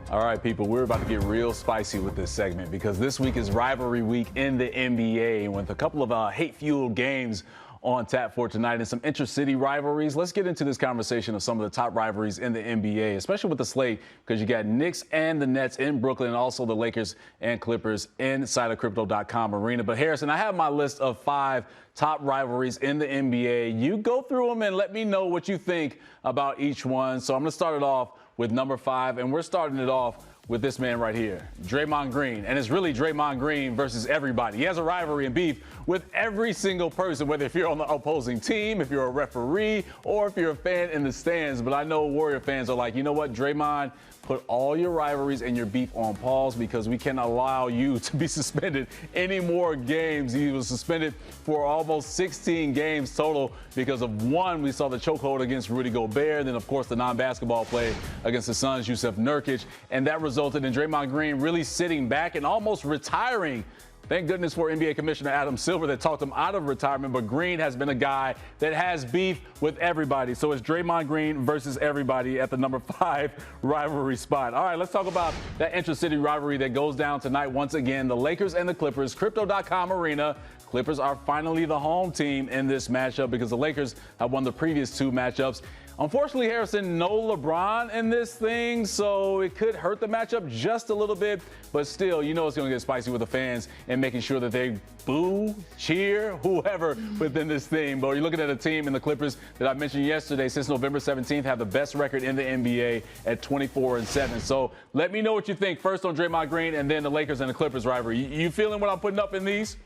All right, people, we're about to get real spicy with this segment because this week is rivalry week in the NBA with a couple of hate-fueled games on tap for tonight and some inter-city rivalries. Let's get into this conversation of some of the top rivalries in the NBA, especially with the slate, because you got Knicks and the Nets in Brooklyn and also the Lakers and Clippers inside of Crypto.com arena. But Harrison, I have my list of 5 top rivalries in the NBA. You go through them and let me know what you think about each one. So I'm going to start it off with number 5, and we're starting it off with this man right here, Draymond Green. And it's really Draymond Green versus everybody. He has a rivalry and beef with every single person, whether if you're on the opposing team, if you're a referee, or if you're a fan in the stands. But I know Warrior fans are like, you know what, Draymond, put all your rivalries and your beef on pause because we cannot allow you to be suspended any more games. He was suspended for almost 16 games total because of one, we saw the chokehold against Rudy Gobert, then of course the non-basketball play against the Suns, Jusuf Nurkic, and that resulted in Draymond Green really sitting back and almost retiring. Thank goodness for NBA Commissioner Adam Silver that talked him out of retirement, but Green has been a guy that has beef with everybody. So it's Draymond Green versus everybody at the number 5 rivalry spot. All right, let's talk about that intra-city rivalry that goes down tonight once again. The Lakers and the Clippers, Crypto.com arena. Clippers are finally the home team in this matchup because the Lakers have won the previous 2 matchups. Unfortunately, Harrison, no LeBron in this thing, so it could hurt the matchup just a little bit. But still, you know it's going to get spicy with the fans and making sure that they boo, cheer, whoever within this thing. But you're looking at a team in the Clippers that I mentioned yesterday since November 17th have the best record in the NBA at 24-7. So let me know what you think first on Draymond Green and then the Lakers and the Clippers rivalry. You feeling what I'm putting up in these?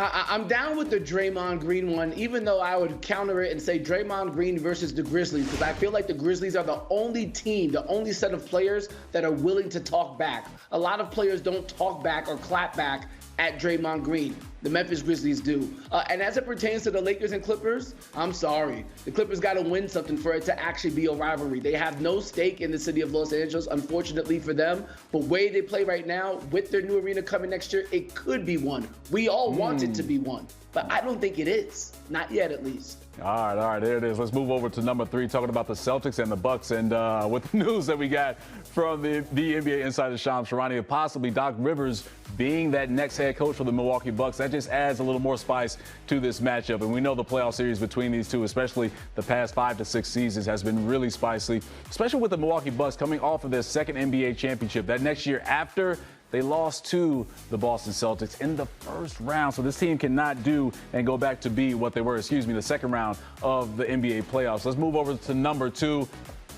I'm down with the Draymond Green one, even though I would counter it and say Draymond Green versus the Grizzlies, because I feel like the Grizzlies are the only team, the only set of players that are willing to talk back. A lot of players don't talk back or clap back at Draymond Green. The Memphis Grizzlies do. And as it pertains to the Lakers and Clippers, I'm sorry. The Clippers got to win something for it to actually be a rivalry. They have no stake in the city of Los Angeles, unfortunately for them. But way they play right now, with their new arena coming next year, it could be one. We all want it to be one. But I don't think it is. Not yet, at least. All right, there it is. Let's move over to number 3, talking about the Celtics and the Bucks. And with the news that we got from the NBA insider Shams Charania of possibly Doc Rivers being that next head coach for the Milwaukee Bucks, that just adds a little more spice to this matchup. And we know the playoff series between these two, especially the past 5 to 6 seasons, has been really spicy, especially with the Milwaukee Bucks coming off of their second NBA championship. That next year after they lost to the Boston Celtics in the first round. So this team cannot do and go back to be what they were, the second round of the NBA playoffs. Let's move over to number 2.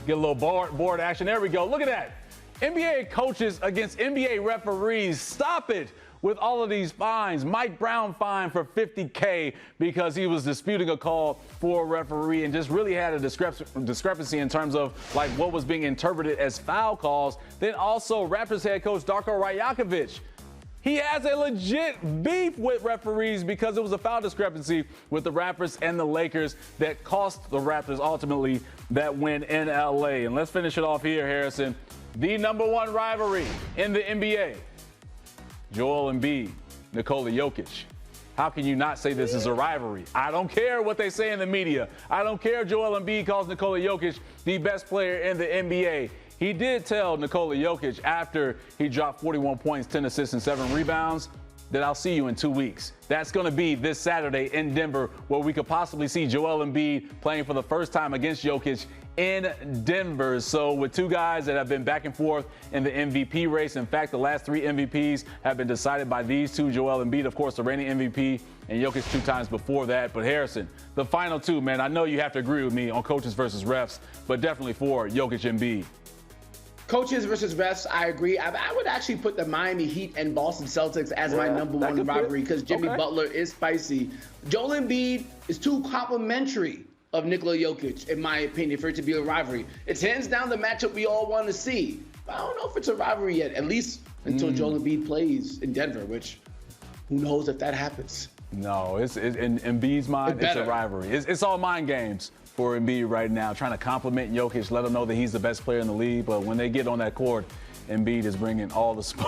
Get a little board action. There we go. Look at that. NBA coaches against NBA referees. Stop it with all of these fines. Mike Brown fined for $50K because he was disputing a call for a referee and just really had a discrepancy in terms of like what was being interpreted as foul calls. Then also Raptors head coach Darko Rajakovic. He has a legit beef with referees because it was a foul discrepancy with the Raptors and the Lakers that cost the Raptors ultimately that win in LA. And let's finish it off here, Harrison. The number 1 rivalry in the NBA. Joel Embiid, Nikola Jokic. How can you not say this is a rivalry? I don't care what they say in the media. I don't care if Joel Embiid calls Nikola Jokic the best player in the NBA. He did tell Nikola Jokic after he dropped 41 points, 10 assists, and 7 rebounds that I'll see you in 2 weeks. That's going to be this Saturday in Denver, where we could possibly see Joel Embiid playing for the first time against Jokic in Denver. So with 2 guys that have been back and forth in the MVP race. In fact, the last 3 MVPs have been decided by these 2. Joel Embiid, of course, the reigning MVP, and Jokic 2 times before that. But Harrison, the final 2, man, I know you have to agree with me on coaches versus refs, but definitely for Jokic and Embiid. Coaches versus refs, I agree. I would actually put the Miami Heat and Boston Celtics as my number 1 rivalry because Jimmy Butler is spicy. Joel Embiid is too complimentary of Nikola Jokic, in my opinion, for it to be a rivalry. It's hands down the matchup we all want to see. But I don't know if it's a rivalry yet, at least until Joel Embiid plays in Denver, which who knows if that happens. No, in Embiid's mind, it's a rivalry. It's all mind games for Embiid right now, trying to compliment Jokic, let him know that he's the best player in the league. But when they get on that court, Embiid is bringing all the smoke.